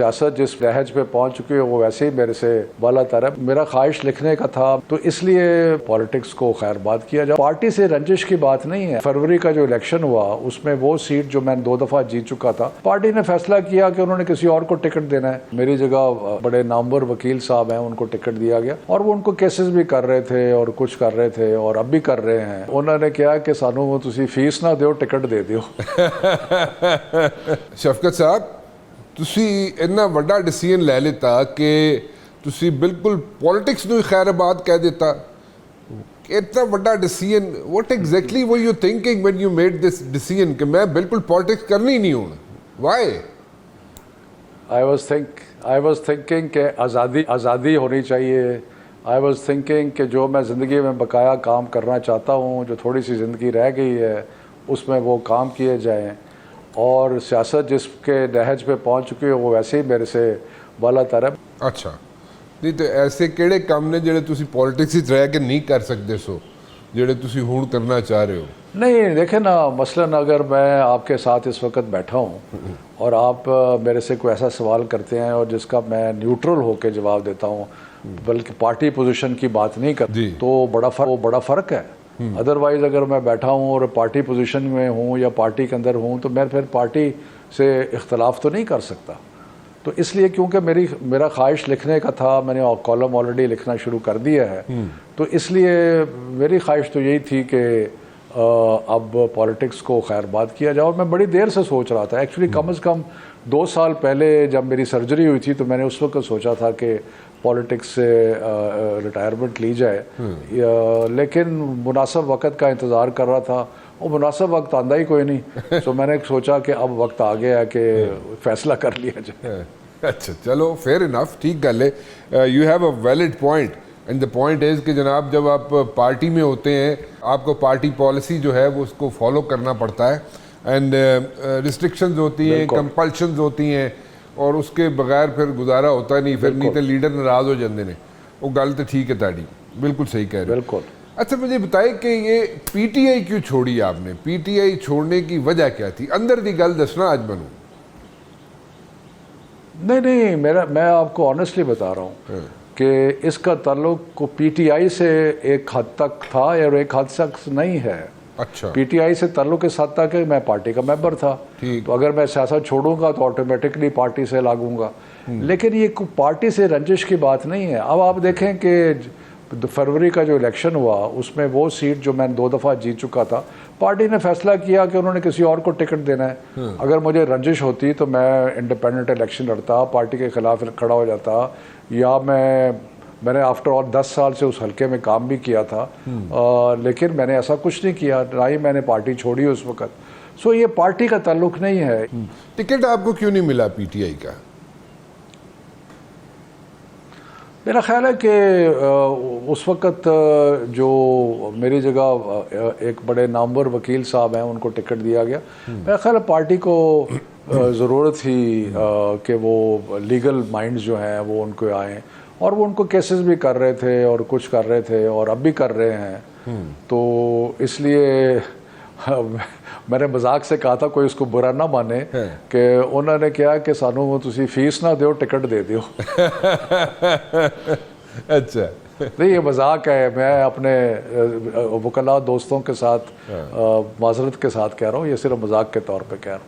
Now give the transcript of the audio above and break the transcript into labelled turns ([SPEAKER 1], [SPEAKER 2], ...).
[SPEAKER 1] سیاست جس لہج پہ پہنچ چکی ہے وہ ویسے ہی میرے سے بالا تر ہے. میرا خواہش لکھنے کا تھا تو اس لیے پالیٹکس کو خیر بات کیا جائے. پارٹی سے رنجش کی بات نہیں ہے. فروری کا جو الیکشن ہوا اس میں وہ سیٹ جو میں نے 2 دفعہ جیت چکا تھا, پارٹی نے فیصلہ کیا کہ انہوں نے کسی اور کو ٹکٹ دینا ہے. میری جگہ بڑے نامور وکیل صاحب ہیں, ان کو ٹکٹ دیا گیا اور وہ ان کو کیسز بھی کر رہے تھے اور کچھ کر رہے تھے اور اب بھی کر رہے ہیں. انہوں نے کہا کہ سانو تسی فیس نہ دیو, ٹکٹ دے دیو.
[SPEAKER 2] شفقت صاحب, تسی اتنا بڑا ڈیسیژن لے لیتا کہ تسی بالکل پالیٹکس نو خیر آباد کہہ دیتا. اتنا بڑا decision, what exactly were you thinking when you made this decision کہ میں بالکل پالیٹکس کرنی نہیں ہوں؟ وائی؟
[SPEAKER 1] I was thinking کہ آزادی ہونی چاہیے. I was thinking کہ جو میں زندگی میں بقایا کام کرنا چاہتا ہوں, جو تھوڑی سی زندگی رہ گئی ہے اس میں وہ کام کیے جائیں, اور سیاست جس کے نہج پہ پہنچ چکی ہے وہ ویسے ہی میرے سے بالا تر ہے.
[SPEAKER 2] اچھا, نہیں تو ایسے کیڑے کام نے جڑے تسی پالیٹکس وچ رہ کے نہیں کر سکتے سو جڑے تسی ہون کرنا چاہ رہے ہو؟
[SPEAKER 1] نہیں دیکھیں نا, مثلاً اگر میں آپ کے ساتھ اس وقت بیٹھا ہوں اور آپ میرے سے کوئی ایسا سوال کرتے ہیں اور جس کا میں نیوٹرل ہو کے جواب دیتا ہوں, بلکہ پارٹی پوزیشن کی بات نہیں کرتا, تو بڑا فرق ہے. ادروائز اگر میں بیٹھا ہوں اور پارٹی پوزیشن میں ہوں یا پارٹی کے اندر ہوں تو میں پھر پارٹی سے اختلاف تو نہیں کر سکتا. تو اس لیے کیونکہ میرا خواہش لکھنے کا تھا, میں نے کالم آلریڈی لکھنا شروع کر دیا ہے, تو اس لیے میری خواہش تو یہی تھی کہ اب پالیٹکس کو خیر بات کیا جائے. اور میں بڑی دیر سے سوچ رہا تھا ایکچولی, کم از کم 2 سال پہلے جب میری سرجری ہوئی تھی تو میں نے اس وقت سوچا تھا کہ پالیٹکس سے ریٹائرمنٹ لی جائے, لیکن مناسب وقت کا انتظار کر رہا تھا. وہ مناسب وقت آندہ ہی کوئی نہیں, تو میں نے سوچا کہ اب وقت آ گیا ہے کہ فیصلہ کر لیا جائے.
[SPEAKER 2] اچھا چلو, فیئر انف, ٹھیک گل ہے. You have a valid point, and the point is کہ جناب جب آپ پارٹی میں ہوتے ہیں آپ کو پارٹی پالیسی جو ہے وہ اس کو فالو کرنا پڑتا ہے, اینڈ ریسٹرکشنز ہوتی ہیں, کمپلشنز ہوتی ہیں, اور اس کے بغیر پھر گزارا ہوتا نہیں. پھر نہیں تو لیڈر ناراض ہو جاندے نے. وہ گل تو ٹھیک ہے تہاڈی, بالکل صحیح کہہ رہے.
[SPEAKER 1] بالکل.
[SPEAKER 2] اچھا مجھے بتائیں کہ یہ پی ٹی آئی کیوں چھوڑی آپ نے؟ پی ٹی آئی چھوڑنے کی وجہ کیا تھی؟ اندر دی گل دسنا آج بنوں.
[SPEAKER 1] نہیں, میں آپ کو آنیسٹلی بتا رہا ہوں کہ اس کا تعلق پی ٹی آئی سے ایک حد تک تھا اور ایک حد تک نہیں ہے.
[SPEAKER 2] اچھا,
[SPEAKER 1] پی ٹی آئی سے تعلق اس حد تک ہے میں پارٹی کا ممبر تھا, تو اگر میں سیاست چھوڑوں گا تو آٹومیٹکلی پارٹی سے لاگوں گا. لیکن یہ پارٹی سے رنجش کی بات نہیں ہے. اب آپ دیکھیں کہ فروری کا جو الیکشن ہوا اس میں وہ سیٹ جو میں نے 2 دفعہ جیت چکا تھا, پارٹی نے فیصلہ کیا کہ انہوں نے کسی اور کو ٹکٹ دینا ہے. اگر مجھے رنجش ہوتی تو میں انڈیپینڈنٹ الیکشن لڑتا, پارٹی کے خلاف کھڑا ہو جاتا, یا میں نے آفٹر آل 10 سال سے اس حلقے میں کام بھی کیا تھا, لیکن میں نے ایسا کچھ نہیں کیا, نہ ہی میں نے پارٹی چھوڑی اس وقت. سو یہ پارٹی کا تعلق نہیں ہے.
[SPEAKER 2] ٹکٹ آپ کو کیوں نہیں ملا پی ٹی آئی کا؟
[SPEAKER 1] میرا خیال ہے کہ اس وقت جو میری جگہ ایک بڑے نامور وکیل صاحب ہیں ان کو ٹکٹ دیا گیا. میرا خیال ہے پارٹی کو ضرورت تھی کہ وہ لیگل مائنڈز جو ہیں وہ ان کو آئیں, اور وہ ان کو کیسز بھی کر رہے تھے اور کچھ کر رہے تھے اور اب بھی کر رہے ہیں. تو اس لیے میں نے مذاق سے کہا تھا, کوئی اس کو برا نہ مانے, کہ انہوں نے کہا کہ سانو تسی فیس نہ دیو, ٹکٹ دے دیو.
[SPEAKER 2] اچھا
[SPEAKER 1] نہیں, یہ مذاق ہے. میں اپنے وکلاء دوستوں کے ساتھ معذرت کے ساتھ کہہ رہا ہوں, یہ صرف مذاق کے طور پہ کہہ رہا ہوں.